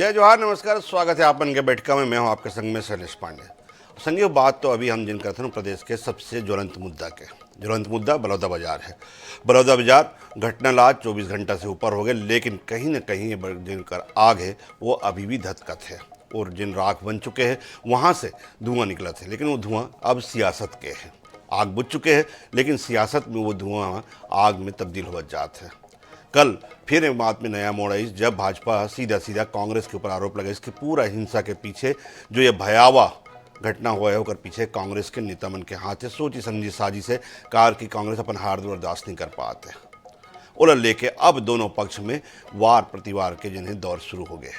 जय जोहार, नमस्कार, स्वागत है आप बन के बैठका में। मैं हूं आपके संग में शैलेश पांडे। संगी बात तो अभी हम जिन करते हैं प्रदेश के सबसे ज्वलंत मुद्दा बलौदा बाजार है। बलौदा बाजार घटना आज 24 घंटा से ऊपर हो गए, लेकिन कहीं न कहीं ये जिनकर आग है वो अभी भी धधकत है और जिन राख बन चुके हैं वहाँ से धुआं निकला थे, लेकिन वो धुआं अब सियासत के हैं। आग बुझ चुके हैं लेकिन सियासत में वो धुआं आग में तब्दील हो जाता है। कल फिर एक बात में नया मोड़ आई जब भाजपा सीधा कांग्रेस के ऊपर आरोप लगा इसकी पूरा हिंसा के पीछे जो ये भयावह घटना हुआ है होकर पीछे कांग्रेस के नेतामन के हाथ है। सोची समझी साजिश है कार की कांग्रेस अपन हार बर्दाश्त नहीं कर पाते उलट लेके अब दोनों पक्ष में वार प्रतिवार के जिन्हें दौर शुरू हो गए।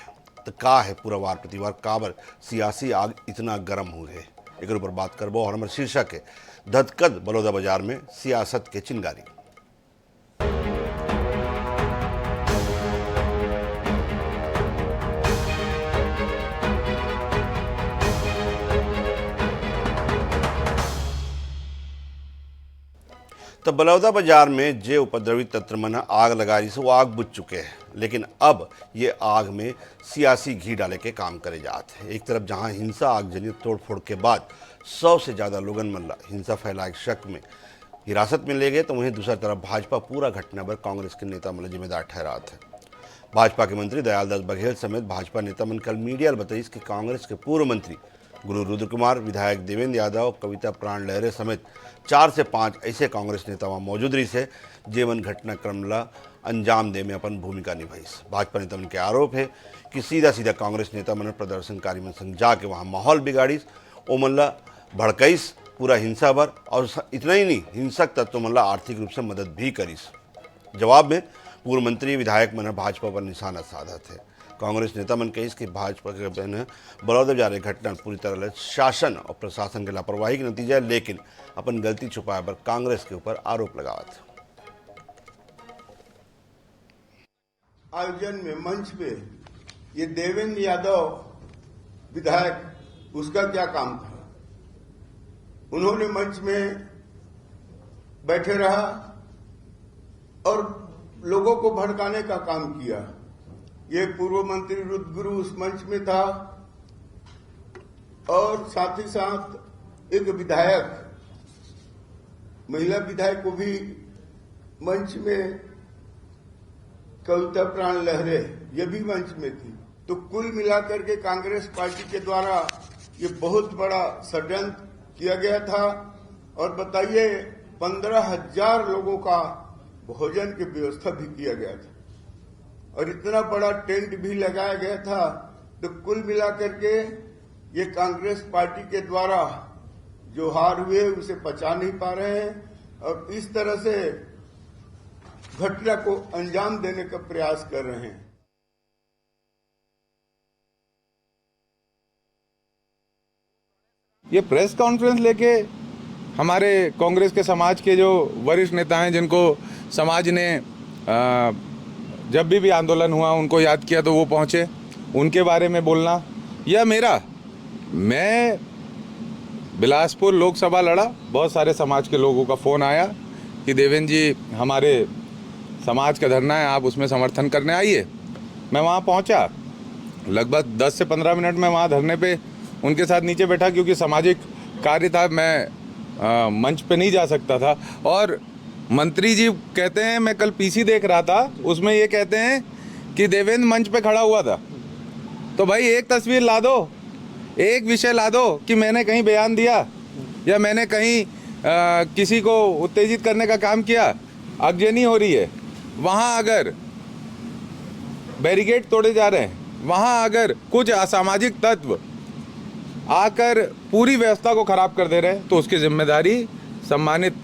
तो का है पूरा वार प्रतिवार काबर सियासी आग इतना गर्म हो गए एक ऊपर बात करबो और हमारे शीर्षक है धधकद बलौदा बाजार में सियासत के चिंगारी। तो बलौदा बाजार में जे उपद्रवी तंत्र मना आग लगा रही से वो आग बुझ चुके हैं, लेकिन अब ये आग में सियासी घी डाले के काम करे जाते हैं। एक तरफ जहां हिंसा आगजनी तोड़फोड़ के बाद 100 से ज़्यादा लोगन मल्ला हिंसा फैलाए शक में हिरासत में ले गए, तो वहीं दूसरी तरफ भाजपा पूरा घटना पर कांग्रेस के नेता मतलब जिम्मेदार ठहरा थे। भाजपा के मंत्री दयालदास बघेल समेत भाजपा नेता मन कल मीडिया बताई कि कांग्रेस के पूर्व मंत्री गुरु रुद्र कुमार, विधायक देवेंद्र यादव, कविता प्राण लहरे समेत 4 से 5 ऐसे कांग्रेस नेता वहाँ मौजूद रही से जेवन घटनाक्रम ला अंजाम दे में अपन भूमिका निभाई। भाजपा नेता मन के आरोप है कि सीधा कांग्रेस नेता मन प्रदर्शनकारी मन संग जाके वहाँ माहौल बिगाड़ीस, ओ मल्ला भड़काईस पूरा हिंसा भर, और इतना ही नहीं हिंसक तत्व मल्ला आर्थिक रूप से मदद भी करीस। जवाब में पूर्व मंत्री विधायक मन भाजपा पर निशाना साधा थे। कांग्रेस नेता मन कही कि भाजपा के बलौदा बाजार घटना पूरी तरह शासन और प्रशासन के लापरवाही का नतीजा है, लेकिन अपन गलती छुपाए पर कांग्रेस के ऊपर आरोप लगावा था। आयोजन में मंच पे ये देवेंद्र यादव विधायक उसका क्या काम था? उन्होंने मंच में बैठे रहा और लोगों को भड़काने का काम किया। ये पूर्व मंत्री रुद्र गुरु उस मंच में था और साथ ही साथ एक विधायक, महिला विधायक को भी मंच में, कविता प्राण लहरे ये भी मंच में थी। तो कुल मिलाकर के कांग्रेस पार्टी के द्वारा ये बहुत बड़ा षड्यंत्र किया गया था। और बताइए 15,000 लोगों का भोजन की व्यवस्था भी किया गया था और इतना बड़ा टेंट भी लगाया गया था। तो कुल मिलाकर के ये कांग्रेस पार्टी के द्वारा जो हार हुए उसे पचा नहीं पा रहे हैं और इस तरह से घटना को अंजाम देने का प्रयास कर रहे हैं। ये प्रेस कॉन्फ्रेंस लेके हमारे कांग्रेस के समाज के जो वरिष्ठ नेता हैं, जिनको समाज ने जब भी आंदोलन हुआ उनको याद किया तो वो पहुँचे, उनके बारे में बोलना, या मैं बिलासपुर लोकसभा लड़ा, बहुत सारे समाज के लोगों का फ़ोन आया कि देवेंद्र जी हमारे समाज का धरना है, आप उसमें समर्थन करने आइए। मैं वहाँ पहुँचा, लगभग 10 से 15 मिनट में वहाँ धरने पे उनके साथ नीचे बैठा, क्योंकि सामाजिक कार्य था, मैं मंच पे नहीं जा सकता था। और मंत्री जी कहते हैं, मैं कल पीसी देख रहा था, उसमें ये कहते हैं कि देवेंद्र मंच पे खड़ा हुआ था। तो भाई एक तस्वीर ला दो, एक विषय ला दो कि मैंने कहीं बयान दिया या मैंने कहीं किसी को उत्तेजित करने का काम किया। आगजनी हो रही है, वहाँ अगर बैरिकेड तोड़े जा रहे हैं, वहाँ अगर कुछ असामाजिक तत्व आकर पूरी व्यवस्था को खराब कर दे रहे हैं, तो उसकी जिम्मेदारी सम्मानित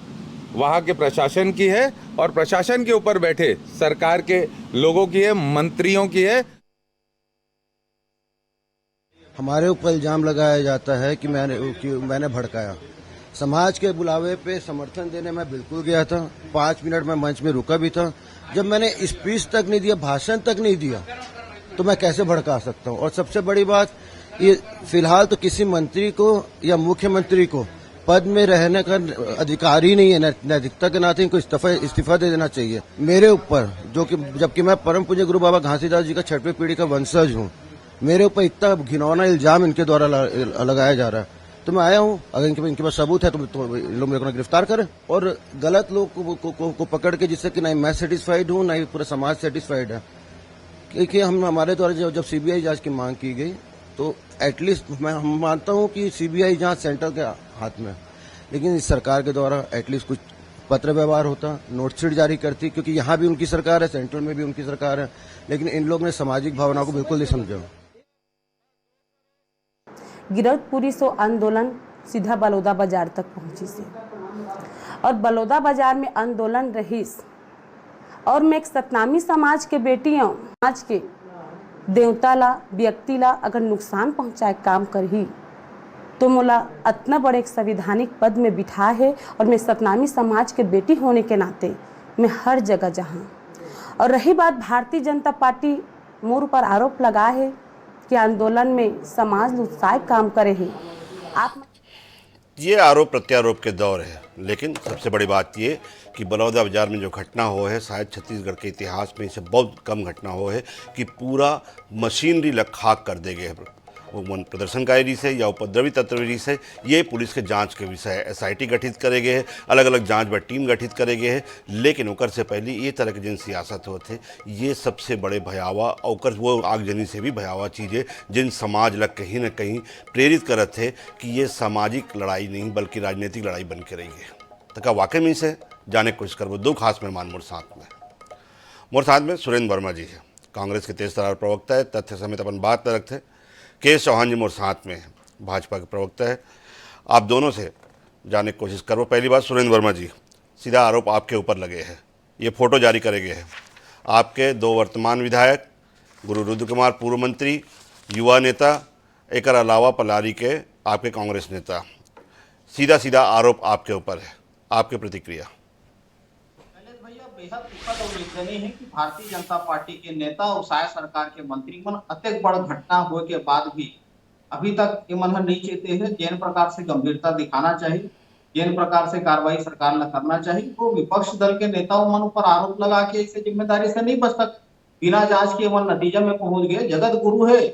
वहाँ के प्रशासन की है और प्रशासन के ऊपर बैठे सरकार के लोगों की है, मंत्रियों की है। हमारे ऊपर इल्जाम लगाया जाता है कि मैंने भड़काया। समाज के बुलावे पे समर्थन देने मैं बिल्कुल गया था, 5 मिनट में मंच में रुका भी था। जब मैंने स्पीच तक नहीं दिया, भाषण तक नहीं दिया, तो मैं कैसे भड़का सकता हूँ? और सबसे बड़ी बात, ये फिलहाल तो किसी मंत्री को या मुख्यमंत्री को पद में रहने का अधिकार ही नहीं है, नैतिकता के नाते इनको इस्तीफा दे देना चाहिए। मेरे ऊपर, जो कि जबकि मैं परम पूज्य गुरु बाबा घासीदास जी का 6वीं पीढ़ी का वंशज हूँ, मेरे ऊपर इतना घिनौना इल्जाम इनके द्वारा लगाया जा रहा है। तो मैं आया हूँ, अगर इनके पास सबूत है तो लोग मेरे को गिरफ्तार करें, और गलत लोग को पकड़ के, जिससे कि नहीं मैं सेटिस्फाइड हूँ नहीं पूरा समाज सेटिस्फाइड है। क्योंकि हमारे द्वारा जब सीबीआई जांच की मांग की गई तो एटलीस्ट हम मानता हूँ कि सीबीआई जांच सेंट्रल के हाथ में, लेकिन इस सरकार के द्वारा एटलीस्ट कुछ पत्र व्यवहार होता, नोटशीट जारी करती, क्योंकि यहाँ भी उनकी सरकार है, सेंट्रल में भी उनकी सरकार है, लेकिन इन लोग ने सामाजिक भावनाओं को बिल्कुल नहीं समझा। गिरफ्तारी सो आंदोलन सीधा बलौदा बाजार तक पहुंची से, और बलौदा बाजार में आंदोलन रहीस और मैं एक सतनामी समाज के बेटियों, समाज के देवता ला व्यक्ति ला अगर नुकसान पहुंचाए काम कर ही तो मोला इतना बड़े एक संवैधानिक पद में बिठा है, और मैं सतनामी समाज के बेटी होने के नाते मैं हर जगह जहां। और रही बात भारतीय जनता पार्टी मोर ऊपर आरोप लगा है कि आंदोलन में समाज उत्साह काम करे है। आप ये आरोप प्रत्यारोप के दौर है, लेकिन सबसे बड़ी बात ये कि बलौदा बाजार में जो घटना हो है, शायद छत्तीसगढ़ के इतिहास में इसे बहुत कम घटना हो है कि पूरा मशीनरी लग खाक कर दे गए, वो प्रदर्शनकारी से या उपद्रवी तत्वरी से। ये पुलिस के जांच के विषय है। एसआईटी गठित करे गए हैं, अलग अलग जांच व टीम गठित करे गए हैं, लेकिन ओकर से पहले ये तरह के जिन सियासत होते ये सबसे बड़े भयावह और वो आगजनी से भी भयावह चीज़ें जिन समाज लग कहीं ना कहीं प्रेरित करत थे कि ये सामाजिक लड़ाई नहीं बल्कि राजनीतिक लड़ाई बन के रही है। तो क्या वाकई में इसे जाने की कोशिश करबो। दो खास मेहमान मोर साथ में सुरेंद्र वर्मा जी है, कांग्रेस के तेज तरार प्रवक्ता है, तथ्य समेत अपन बात न रखते। केएस चौहान जी मोर साथ में है, भाजपा के प्रवक्ता है। आप दोनों से जाने की कोशिश करो। पहली बात सुरेंद्र वर्मा जी, सीधा आरोप आपके ऊपर लगे हैं, ये फोटो जारी करे गए हैं। आपके दो वर्तमान विधायक गुरु रुद्र कुमार पूर्व मंत्री, युवा नेता, एक अलावा पलारी के आपके कांग्रेस नेता, सीधा सीधा आरोप आपके ऊपर है। आपकी प्रतिक्रिया। भैया बेहद दुखद और उल्लेखनीय है कि भारतीय जनता पार्टी के नेता और शायद सरकार के मंत्री मन अत्यंत बड़ घटना होने के बाद भी अभी तक ये मन नहीं चेते हैं। जिन प्रकार से गंभीरता दिखाना चाहिए, जिन प्रकार से कार्रवाई सरकार ने करना चाहिए, वो विपक्ष दल के नेताओं मन पर आरोप लगा के इसे जिम्मेदारी से नहीं बच सकते। बिना जांच के मन नतीजा में पहुंच गए। जगत गुरु है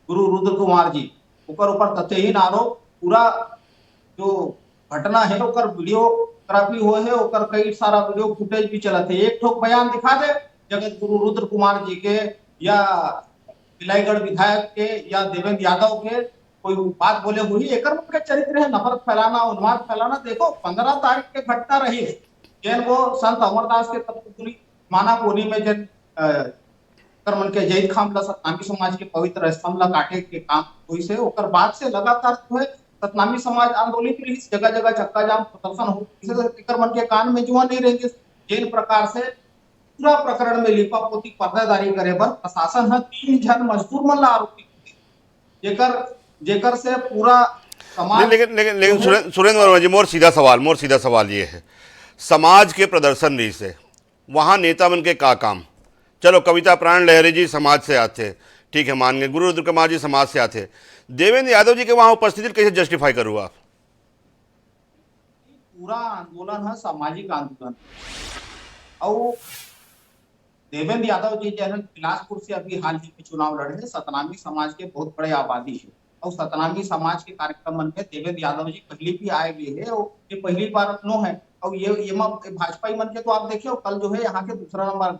गुरु रुद्र कुमार जी, ऊपर तथ्यहीन आरोप, पूरा जो घटना है ओकर वीडियोग्राफी हुए है, ओकर कई सारा वीडियो फुटेज भी चला थे। एक ठोक बयान दिखा दे जगत गुरु रुद्र कुमार जी के या बिलाईगढ़ विधायक के या देवेंद्र यादव के कोई बात बोले हुई एक के चरित्र है नफरत फैलाना, उन्माद फैलाना। देखो 15 तारीख के घटना रही है, जैन वो संत अमरदास के तत्वपुरी माना कोनी में जन कर्मन के जैद खाम सतनामी समाज के पवित्र स्तंभ ला काटे के काम हुई से ओकर बाद से लगातार जो है सतनामी समाज आंदोलित रही, जगह जगह चक्का जाम प्रदर्शन हो, कर्मन के कान में जुआ नहीं रहेंगे। जिन प्रकार से पूरा प्रकरण में लिपा पोती पर्दादारी करे पर प्रशासन है 3 जन मजदूर मन ला आरोपी जेकर से पूरा समाज। लेकिन सुरेंद्र वर्मा जी, मोर सीधा सवाल ये है, समाज के प्रदर्शन रही से वहाँ नेता मन के का काम। चलो कविता प्राण लहरी जी समाज से आते, ठीक है मान गए, गुरु रुद्र कुमार जी समाज से आते, देवेंद्र यादव जी के वहां उपस्थिति कैसे जस्टिफाई करूँ आप? पूरा आंदोलन है सामाजिक आंदोलन, और देवेंद्र यादव जी जो है बिलासपुर से अभी हाल ही में चुनाव लड़े हैं। सतनामी समाज के बहुत बड़े आबादी है, और सतनामी समाज के कार्यक्रम में देवेंद्र यादव जी पहली भी आए हुए है, और ये पहली बार नो है। और ये भाजपा मन के तो आप देखिए कल जो है यहाँ के दूसरा नंबर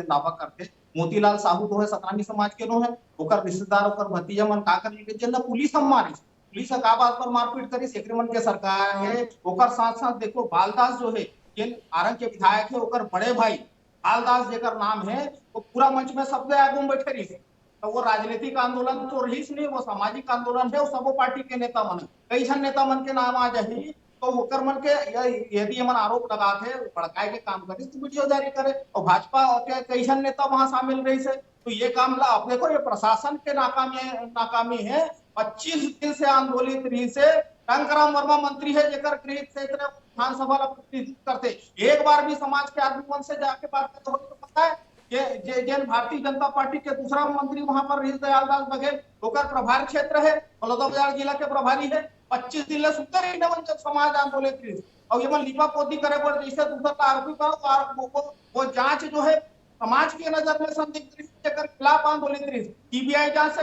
दावा करते मोतीलाल साहू जो है सतनामी समाज के नो है, ओकर रिश्तेदार ओकर भतीजा मन का कर जन पुलिस हम मारी, पुलिस का बात पर मारपीट करी, सेक्रेटरी मन के सरकार है। ओकर साथ साथ देखो बालदास जो है जिन आरंग के विधायक है, ओकर बड़े भाई बालदास जेकर नाम है, वो पूरा मंच में सबसे आगे में बैठे रही। तो वो राजनीतिक आंदोलन तो रही नहीं, वो सामाजिक आंदोलन है। सबो पार्टी के नेता मन, कई जन नेता मन के नाम आ जाए तो ओकर मन के यदि मन आरोप लगाते भड़काए के काम करे तो वीडियो जारी करे, और भाजपा के कई जन नेता वहां शामिल रही से। तो ये काम ला अब देखो, ये प्रशासन के नाकामी है। 25 दिन से आंदोलित रही से टंकराम वर्मा मंत्री है जेकर गृह क्षेत्र विधानसभा करते, एक बार भी समाज के आदमी मन से जाके बात करते हो तो पता है जैन भारतीय जनता पार्टी के दूसरा मंत्री वहां पर रही दयालदास बघेल, ओकर प्रभारी क्षेत्र है, बलौदाबाजार जिला के प्रभारी है। 25 दिन ले सुनते रही जब समाज आंदोलित रही, और ये मन लिपा पोती करे पर जैसे दूसरा आरोपी पर वो जांच जो है समाज के नजर में संदिग्ध के खिलाफ आंदोलित रही सीबीआई जांच से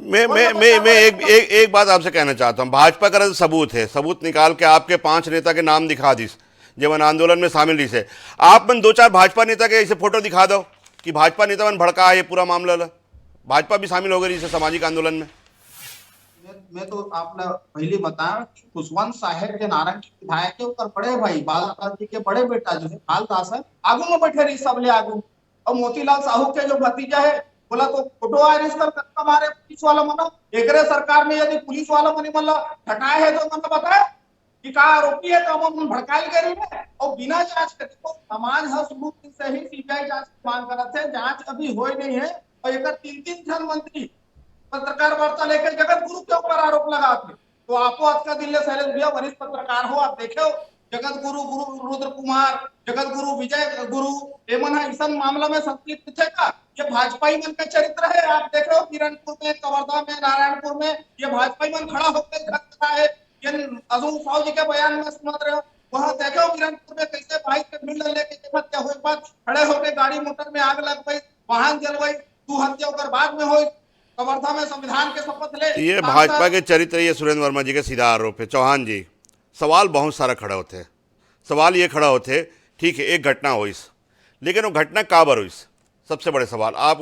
मैं एक बात आपसे कहना चाहता हूं। भाजपा का सबूत है, सबूत निकाल के आपके 5 नेता के नाम दिखा दीस जब आंदोलन में शामिल रही से। आप मन 2-4 भाजपा नेता के ऐसे फोटो दिखा दो कि भाजपा नेता मन भड़का है ये पूरा मामला ला, भाजपा भी शामिल हो गई इसे सामाजिक आंदोलन में। मैं तो आपने पहले बताया कि खुशवंत साहेब के नारंग के विधायक के ऊपर बड़े भाई बाल जी के बड़े बेटा जो है बालदास है आगू में बैठे रही सबले आगू, और मोतीलाल साहू के जो भतीजा है बोला तो फोटो आयरिस कर हमारे पुलिस वाला मनो एकरे सरकार में यदि पुलिस वाला मनी मतलब हटाए है तो मतलब बताए कि का आरोपी है तो हम भड़काई करी है और बिना जांच के तो समाज है शुरू से ही सीबीआई जांच की मांग करते हैं। जांच अभी हो नहीं है और एक 3 जन मंत्री पत्रकार वार्ता लेकर जगत गुरु के ऊपर आरोप लगाते। तो आपको आज का दिल्ली शैलेश भैया वरिष्ठ पत्रकार हो, आप देखो जगत गुरु गुरु रुद्र कुमार, जगत गुरु विजय गुरु एमन इस मामला में संतुलित थे का? ये भाजपा ही मन का चरित्र है। आप देख रहे हो किरणपुर में, कवर्धा में, नारायणपुर में ये भाजपा ही मन खड़ा होकर खड़ा है। ये अजूम साहू जी के बयान में सुन रहे हो, वहां देखो किरणपुर में कैसे बाइक पे भीड़ लेके हत्या हुई, बाद खड़े होकर गाड़ी मोटर में आग लग गई, वाहन जल गई, 2 हत्या होकर बाद में हुई। कवर्धा में संविधान के शपथ ले ये भाजपा के चरित्र, ये सुरेंद्र वर्मा जी का सीधा आरोप है। चौहान जी, सवाल बहुत सारा खड़ा होते हैं। सवाल ये खड़ा होते, ठीक है एक घटना हुई, लेकिन वो घटना काबर हुई, सबसे बड़े सवाल। आप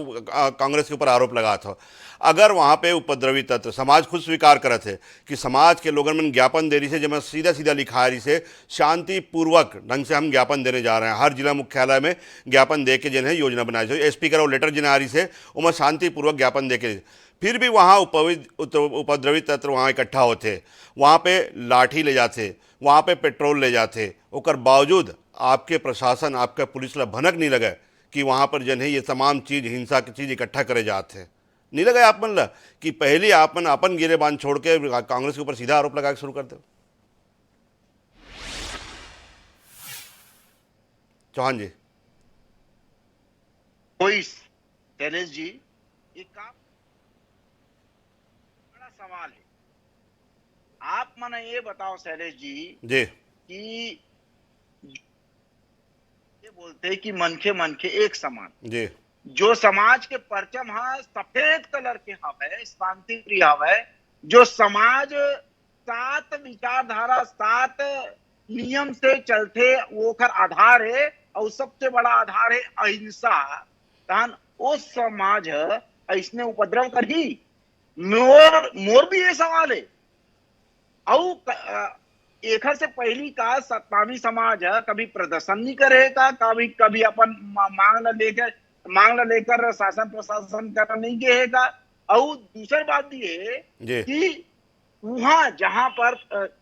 कांग्रेस के ऊपर आरोप लगा था, अगर वहाँ पे उपद्रवी तत्व समाज खुद स्वीकार करे थे कि समाज के लोगों में ज्ञापन दे रही से, जब मैं सीधा सीधा लिखा रही से शांतिपूर्वक ढंग से हम ज्ञापन देने जा रहे हैं, हर जिला मुख्यालय में ज्ञापन दे के जिन्हें योजना बनाई जाए, स्पीकर और लेटर जिन्हें आ रही से उमें शांतिपूर्वक ज्ञापन दे के, फिर भी वहाँ उपद्रवी तत्व वहाँ इकट्ठा होते, वहाँ पे लाठी ले जाते, वहाँ पे पेट्रोल ले जाते, ओकर बावजूद आपके प्रशासन आपका पुलिस ला भनक नहीं लगे कि वहाँ पर जन है ये तमाम चीज़ हिंसा की चीज़ इकट्ठा करे जाते हैं। नहीं लगा आप मन ला कि पहले आप मन अपन गिरेबान छोड़ के कांग्रेस के ऊपर सीधा आरोप लगा के शुरू कर दो। चौहान जी, कोई शैलेश जी एक काम बड़ा सवाल है। आप मने ये बताओ शैलेश जी कि ये बोलते हैं कि मनखे मनखे एक समान जी, जो समाज के परचम है सफेद कलर के हवे, शांति प्रिय हवे, जो समाज 7 विचारधारा 7 नियम से चलते वो कर आधार है और सबसे बड़ा आधार है अहिंसा। तहन वो समाज ऐसने उपद्रव कर ही मोर भी ये सवाल है। और एक से पहली का सत्तावी समाज है कभी प्रदर्शन नहीं करेगा, कभी कभी अपन मांग लेकर शासन प्रशासन कर नहीं कहेगा। और दूसरी बात ये कि वहां जहां पर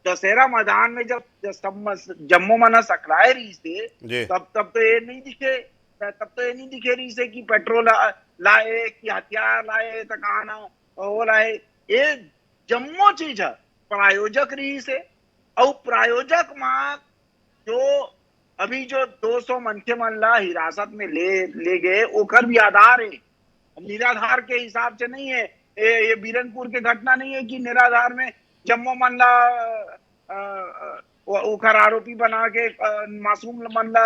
दशहरा मैदान में जब जम्मू मना सकराए रही से तब तो ये नहीं दिखे रही से कि पेट्रोल लाए कि हथियार लाए तो कहा वो लाए। ये जम्मो चीज है प्रायोजक रही से। और प्रायोजक मां जो अभी जो 200 मनखे मनला हिरासत में ले गए ओकर भी आधार है, निराधार के हिसाब से नहीं है। ये बीरनपुर के घटना नहीं है कि निराधार में जम्मो मनला ओकर आरोपी बना के मासूम मनला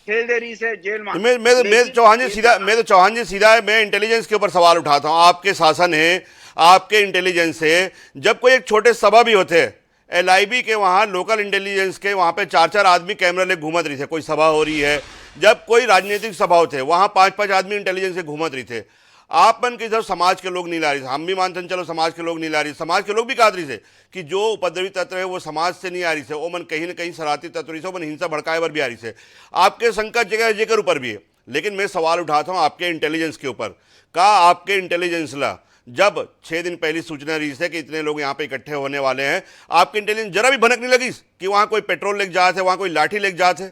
खेल दे रही से जेल में। मैं चौहान जी सीधा मैं इंटेलिजेंस के ऊपर सवाल उठाता हूँ। आपके शासन है, आपके इंटेलिजेंस है, जब कोई एक छोटे सभा भी होते LIB के वहाँ लोकल इंटेलिजेंस के वहाँ पे 4-4 आदमी कैमरा ले घूमत रही थे, कोई सभा हो रही है, जब कोई राजनीतिक सभा होते वहाँ 5-5 आदमी इंटेलिजेंस से घूमत रही थे। आप मन की सब समाज के लोग नहीं ला रही थे, हम भी मानते हैं चलो समाज के लोग नहीं ला रही, समाज के लोग भी कहा रही थे कि जो उपद्रवी तत्व है वो समाज से नहीं आ रही थे, वो मन कहीं ना कहीं शरारती तत्व रही थे, वो मन हिंसा भड़काए पर भी आ रही थे। आपके संकट जगह जेकर ऊपर भी है, लेकिन मैं सवाल उठाता हूँ आपके इंटेलिजेंस के ऊपर। का आपके इंटेलिजेंस ला जब 6 दिन पहली सूचना रही है कि इतने लोग यहाँ पे इकट्ठे होने वाले हैं, आपके इंटेलिजेंस जरा भी भनक नहीं लगी कि वहां कोई पेट्रोल लेके जाते, वहां कोई लाठी लेके जाते?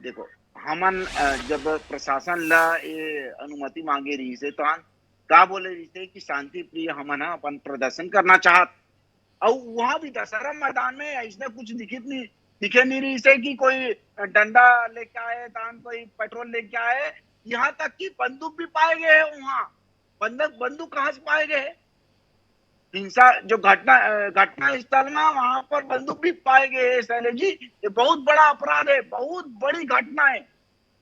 देखो हमन जब प्रशासन ला ये अनुमति मांगे रही से तो का बोले रही से कि शांति प्रिय हमन अपन प्रदर्शन करना चाहत। और वहां भी दशहरा मैदान में ऐसा कुछ दिखे नहीं रही से कि कोई डंडा लेके आए, तान कोई पेट्रोल लेके आए, यहाँ तक कि बंदूक भी पाए गए हैं। वहां बंदूक कहां से पाए गए? हिंसा जो घटना स्थल में वहां पर बंदूक भी पाए गए। शैलेश जी ये बहुत बड़ा अपराध है, बहुत बड़ी घटना है।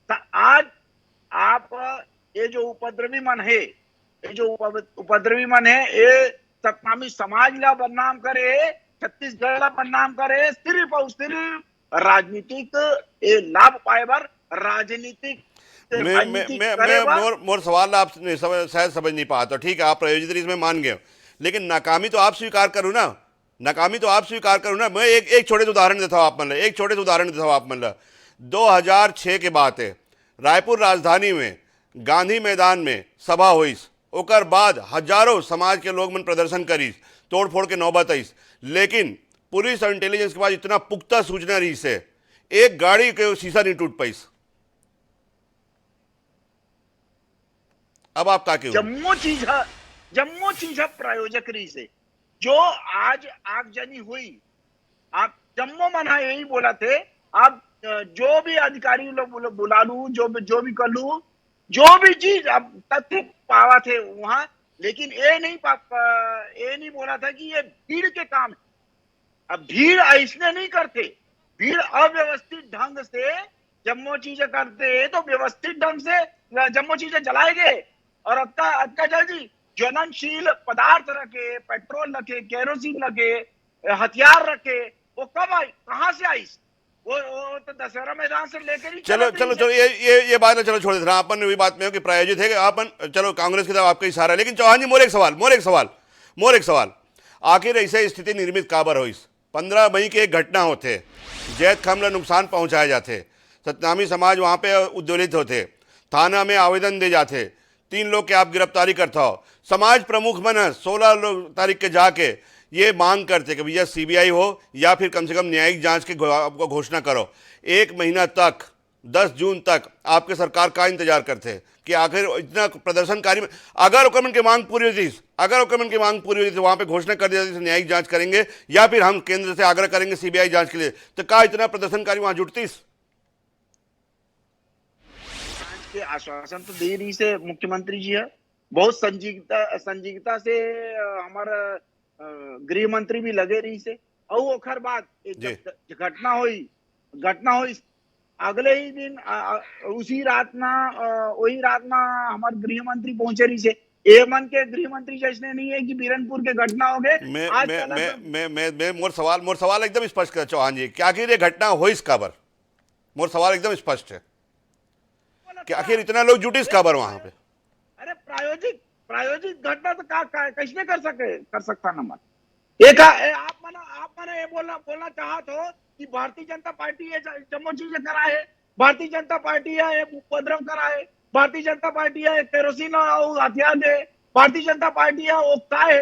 आज आप ये जो उपद्रवी मन है, ये जो उपद्रवी मन है, ये सतनामी समाज ला बदनाम करे, छत्तीसगढ़ ला बदनाम करे, सिर्फ और सिर्फ राजनीतिक ये लाभ पाए बर राजनीतिक मोर सवाल आप शायद समझ नहीं पाते। ठीक है, आप प्रायोजित रीत में मान गए, लेकिन नाकामी तो आप स्वीकार करूँ ना, नाकामी तो आप स्वीकार करूँ ना। मैं एक छोटे से उदाहरण देता हूँ आप मतलब, एक छोटे से उदाहरण देता हूँ आप मतलब। 2006 के बात है, रायपुर राजधानी में गांधी मैदान में सभा हुई, ओकर बाद हजारों समाज के लोग मन प्रदर्शन करी, तोड़ फोड़ के नौबत आई, लेकिन पुलिस और इंटेलिजेंस के पास इतना पुख्ता सूचना रही से एक गाड़ी के शीशा नहीं टूट पाई। अब आप ताकि जम्मू चीज प्रायोजक रही से जो आज आगजनी हुई, आप जम्मू मना यही बोला थे, आप जो भी अधिकारी लोग बुला लू, जो भी कर लू, जो भी चीज अब तथ्य पावा थे वहां, लेकिन ये नहीं बोला था कि ये भीड़ के काम है। अब भीड़ ऐसने नहीं करते, भीड़ अव्यवस्थित ढंग से जम्मू चीजें करते तो व्यवस्थित ढंग से जम्मू चीजें जलाएंगे। और अक्का जी ज्वलनशील पदार्थ रखे, पेट्रोल रखे, केरोसिन रखे, हथियार रखे, वो कब आई, कहां से आई? वो तो दशहरा मैदान से लेकर ही चलो ये बात ना, चलो छोड़ देते हैं अपन वही बात में हो कि प्रायोजित है कि अपन चलो कांग्रेस की तरफ आपका इशारा है। लेकिन चौहान जी मोर एक सवाल आखिर ऐसे स्थिति निर्मित काबर हुई? 15 मई के एक घटना होते, जैत खामला नुकसान पहुंचाए जाते, सतनामी समाज वहां पे उद्वेलित होते, थाना में आवेदन दे जाते, 3 लोग के आप गिरफ्तारी करता हो, समाज प्रमुख मन 16 तारीख के जाके ये मांग करते कि भैया सीबीआई हो या फिर कम से कम न्यायिक जांच की आपको घोषणा करो। 1 महीना तक 10 जून तक आपके सरकार का इंतजार करते कि आखिर इतना प्रदर्शनकारी में अगर ओकरमन की मांग पूरी होती तो वहां पे घोषणा कर दिया न्यायिक जांच करेंगे या फिर हम केंद्र से आग्रह करेंगे सीबीआई जांच के लिए, तो क्या इतना प्रदर्शनकारी वहां जुटतीस? के आश्वासन तो दे रही से मुख्यमंत्री जी है, बहुत संजीवता से हमारा गृह मंत्री भी लगे रही से। और ओखर बाद घटना हुई अगले ही दिन उसी रात ना हमारे गृह मंत्री पहुंचे रही से। ए मन के गृह मंत्री जैसे नहीं है कि बीरनपुर के घटना हो गए। मैं मोर सवाल एकदम स्पष्ट कर चौहान जी, क्या आखिर ये घटना हो इस काबर? मोर सवाल एकदम स्पष्ट है कि आखिर इतना लोग जुटे इस काबर वहां पे? अरे प्रायोजित घटना तो कैसे कर सकता ना मन। एक आप मना ये बोलना चाहत हो कि भारतीय जनता पार्टी ये जम्मू चीजें कराए, भारतीय जनता पार्टी है उपद्रव कराए, भारतीय जनता पार्टी है केरोसिन और हथियार दे, भारतीय जनता पार्टी है वो का है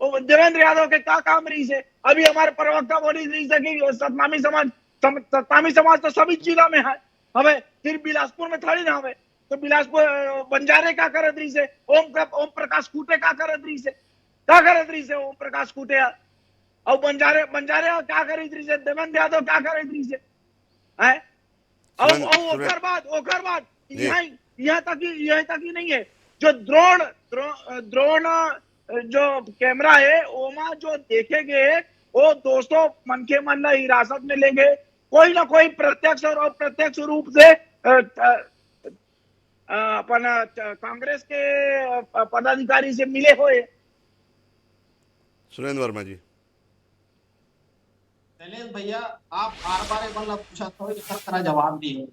वो देवेंद्र यादव के क्या काम रही से। अभी हमारे प्रवक्ता बोली रही से कि सतनामी समाज तो सभी जिला में है, हमें सिर्फ बिलासपुर में थोड़ी ना हमें, तो बिलासपुर बंजारे क्या करत रही से, ओम प्रकाश कूटे क्या करत रही से ओम प्रकाश कूटे, और बंजारे क्या करित रही से, देवेंद्र यादव क्या करित रही से है। और ओकर बाद यहाँ तक ही नहीं है, जो ड्रोन जो कैमरा है ओमा जो देखेंगे वो 200 मन के मन हिरासत में लेंगे, कोई ना कोई प्रत्यक्ष और अप्रत्यक्ष रूप से अपन कांग्रेस के पदाधिकारी से मिले हुए। सुरेंद्र वर्मा जी। शैलेश भैया, आप बार बार मतलब पूछा था, इस तरह जवाब दिए।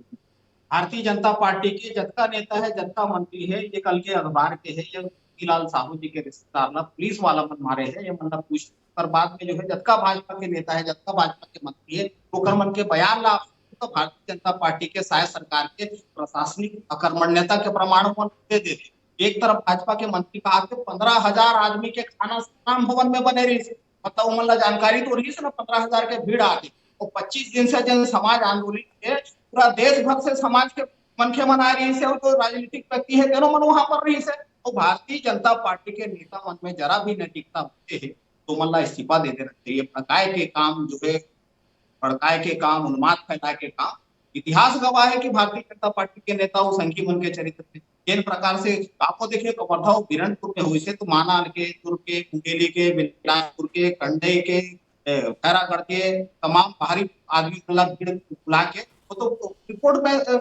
भारतीय जनता पार्टी के जत्था नेता है, जत्था मंत्री है, ये कल के अखबार के है, ये मोतीलाल साहू जी के रिश्तेदार ना पुलिस वाला मन मारे है, ये मतलब पूछ पर बाद में जो है जत्था भाजपा के नेता है, जत्था भाजपा के मंत्री है, तो मन के बयान ला तो भारतीय जनता पार्टी के शायद सरकार के प्रशासनिक अकर्मण्यता के प्रमाण को दे देते। एक तरफ भाजपा के मंत्री कहा कि 15,000 आदमी के खाना राम भवन में बने रही, मतलब मतलब जानकारी तो रही से ना 15,000 के भीड़ आती, और 25 दिन से जन समाज आंदोलन के पूरा देश भर से समाज के मनखे मना रही से, और जो राजनीतिक व्यक्ति है दोनों मन वहां पर रही से, तो भारतीय जनता पार्टी के नेता मन में जरा भी नैतिकता होते है तो मतलब इस्तीफा दे देना चाहिए। भड़काए के काम जो है, भड़काए के काम, उन्माद फैलाए के काम, इतिहास गवाह है कि भारतीय जनता पार्टी के नेता वो संघी मन के चरित्र थे। जिन प्रकार से आपको देखिए कवर्धा बीरनपुर में हुई से, तो माना के, दुर्ग के, मुंगेली के, बिलासपुर के, कंडई के, खैरागढ़ के तमाम बाहरी आदमी मतलब भीड़ बुला के वो तो रिपोर्ट में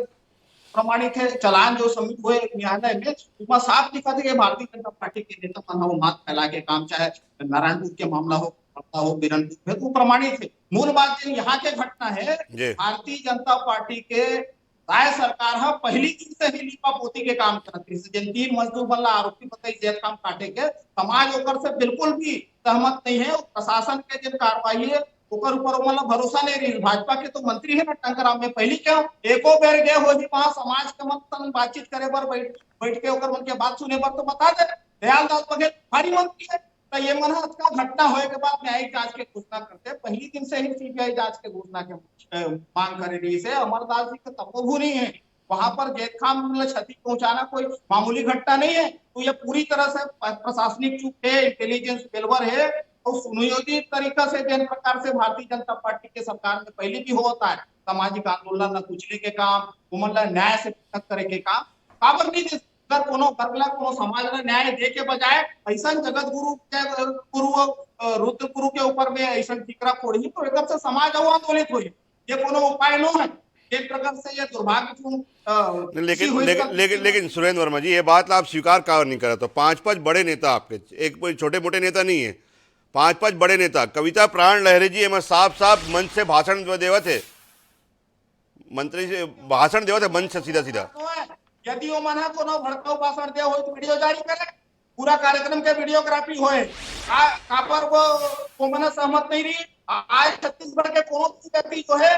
प्रमाणित है। चलान जो सबमिट हुए न्यायालय में उसमें साफ लिखा था कि भारतीय जनता पार्टी के नेता मन वो मात फैला के काम, चाहे नारायणपुर के मामला हो बिरनपुर में, वो प्रमाणित है। मूल बात यहाँ के घटना है, भारतीय जनता पार्टी के राय सरकार है पहली दिन से ही लिपा पोती के काम करती है। जिन 3 मजदूर बल्ला आरोपी बताई जेल काम काटे के, समाज ओकर से बिल्कुल भी सहमत नहीं है। प्रशासन के जिन कार्रवाई है ओकर ऊपर मतलब भरोसा नहीं रही। भाजपा के तो मंत्री है ना टंकराम में, पहली क्यों एको बेर गए हो वहां समाज के मन बातचीत करे बर बैठ के ओकर मन के बात सुने बर, तो बता दे दयालदास बघेल भारी मंत्री है। तो ये मन का घटना होने के बाद न्यायिक जांच के घोषणा करते, पहली दिन से ही सीबीआई जांच के घोषणा के मांग करे रही से। अमरदास जी का तपोभू नहीं है, वहां पर जेठखाम क्षति पहुंचाना कोई मामूली घटना नहीं है। तो ये पूरी तरह से प्रशासनिक चूक है, इंटेलिजेंस फेलवर है और सुनियोजित तरीका से जिन प्रकार से भारतीय जनता पार्टी के सरकार में पहले भी होता है सामाजिक आंदोलन न कुचले के काम, न्याय से पृथक करे के काम काबर नहीं दे। अगर कोनो समाज ने न्याय दे के बजाय ऐसा जगत गुरु रुद्र गुरु के ऊपर में ऐसा टिकरा फोड़ी तो एकदम से समाज आंदोलित हुई। ये कोनो उपाय नो है। एक प्रकार से ये दुर्भाग्यपूर्ण। लेकिन सुरेंद्र वर्मा जी, ये बात आप स्वीकार क्यों नहीं कर रहे? तो 5 बड़े नेता आपके, एक कोई छोटे मोटे नेता नहीं है, 5 बड़े नेता। कविता प्राण लहरे जी एम साफ साफ मंच से भाषण देवा थे, मंत्री से भाषण देवा थे मंच से सीधा सीधा। यदि वो मना को भड़काऊ भाषण दे हो तो वीडियो जारी करे, पूरा कार्यक्रम के वीडियोग्राफी होए। कापर वो मना सहमत नहीं रही। आज छत्तीसगढ़ के कौन सी व्यक्ति जो है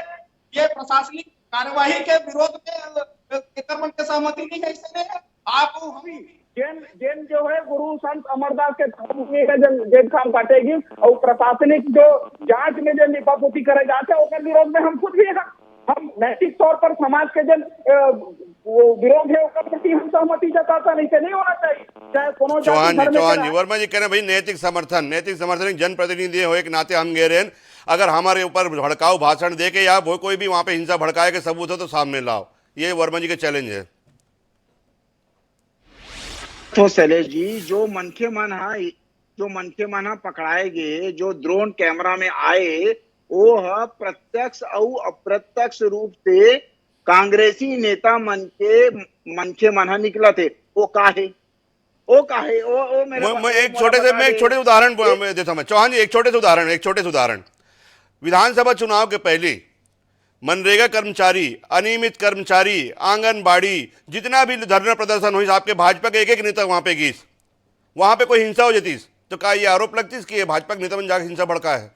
ये प्रशासनिक कार्यवाही के विरोध में के सहमति नहीं है, इससे नहीं। आप जेन जो है गुरु संत अमरदास के जेल काम काटेगी और प्रशासनिक जो जांच में जो लिपापोती करे जाते हैं उसके विरोध में हम खुद भी हम नैतिक तौर पर समाज के जन विरोध है उसके प्रति हम सहमति जताता नहीं होना चाहिए। चाहे कोनो चौहान जी वर्मा जी कह रहे भाई नैतिक समर्थन जनप्रतिनिधि हो एक नाते हम कह रहे हैं, अगर हमारे ऊपर भड़काऊ भाषण दे के या वो कोई भी वहां पे हिंसा भड़काए के सबूत हो तो सामने लाओ। ये वर्मा जी के चैलेंज है। तो शैलेश जी, जो मनखे मन पकड़ाए गए, जो ड्रोन कैमरा में आए, वो प्रत्यक्ष और अप्रत्यक्ष रूप से कांग्रेसी नेता मनखे मन निकला थे। वो काहे मैं एक छोटे उदाहरण देता हूं चौहान जी, एक छोटे से उदाहरण। विधानसभा चुनाव के पहले मनरेगा कर्मचारी, अनियमित कर्मचारी, आंगनबाड़ी, जितना भी धरना प्रदर्शन हुई, आपके भाजपा के एक नेता वहां पे गई, वहां पे कोई हिंसा हो जाती तो क्या ये आरोप लगती कि ये भाजपा के नेता में जाकर हिंसा भड़का है?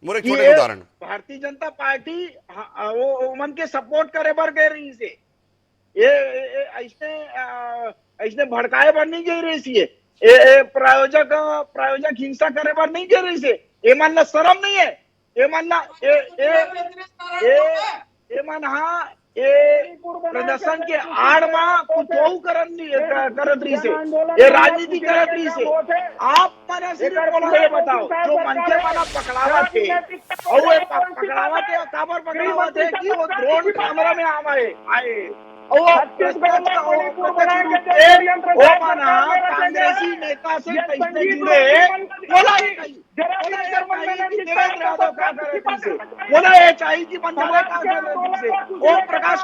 मोरे छोटे उदाहरण। भारतीय जनता पार्टी वो मन के सपोर्ट करे बर गए रही से, ये ऐसे भड़काए बर नहीं गई रही से, प्रायोजक हिंसा करे बर नहीं गई रही से। ये मानना शर्म नहीं है? ये मानना प्रदर्शन के आड़ में कुछ करत रही से, ये राजनीति करत रही से। आप मना सिर्फ ये बताओ, जो मनखे मना पकड़ावा थे और वो पकड़ावा थे, काबर पकड़ावा थे कि वो ड्रोन कैमरा में आए और कांग्रेसी नेता से कैसे जुड़े बोला ये चाहिए कि वो प्रकाश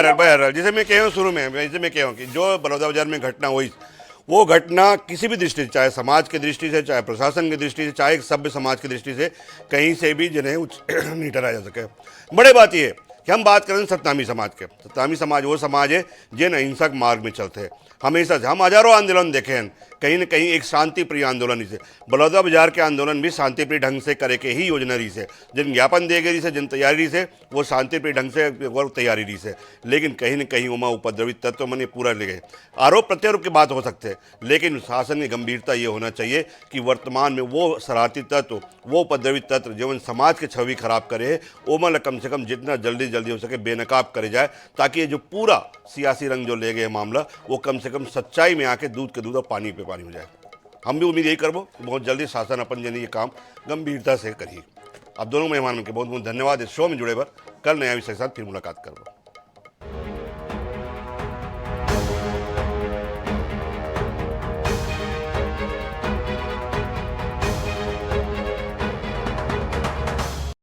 बहरहाल जैसे मैं कह शुरू में कि जो बलौदा बाजार में घटना हुई, वो घटना किसी भी दृष्टि से, चाहे समाज की दृष्टि से, चाहे प्रशासन की दृष्टि से, चाहे सभ्य समाज की दृष्टि से, कहीं से भी जिन्हें नहीं ठहराया जा सके। बड़े बात यह कि हम बात करें सतनामी समाज के। सतनामी समाज वो समाज है जिन अहिंसक मार्ग में चलते हैं हमेशा से। हम हजारों आंदोलन देखे हैं, कहीं न कहीं एक शांति प्रिय आंदोलन से। बलौदा बाजार के आंदोलन भी शांति प्रिय ढंग से करे के ही योजना रही से, जिन ज्ञापन दे गई से, जिन तैयारी रही से, वो शांति प्रिय ढंग से तैयारी रही से। लेकिन कहीं न कहीं उमा उपद्रवित तत्व मन पूरा ले गए। आरोप प्रत्यारोप की बात हो सकते हैं, लेकिन शासन की गंभीरता ये होना चाहिए कि वर्तमान में वो शरारती तत्व, वो उपद्रवित तत्व जीवन समाज की छवि खराब करे, ओमल कम से कम जितना जल्दी हो सके बेनकाब करे जाए, ताकि ये जो पूरा सियासी रंग जो ले गए मामला, वो कम से कम सच्चाई में आके दूध के दूध और पानी पे पानी हो जाए। हम भी उम्मीद यही करबो कि बहुत जल्दी शासन अपन जन ये काम गंभीरता से करिए। अब दोनों मेहमानों के बहुत बहुत धन्यवाद इस शो में जुड़े पर। कल नया विषय के साथ फिर मुलाकात करबो।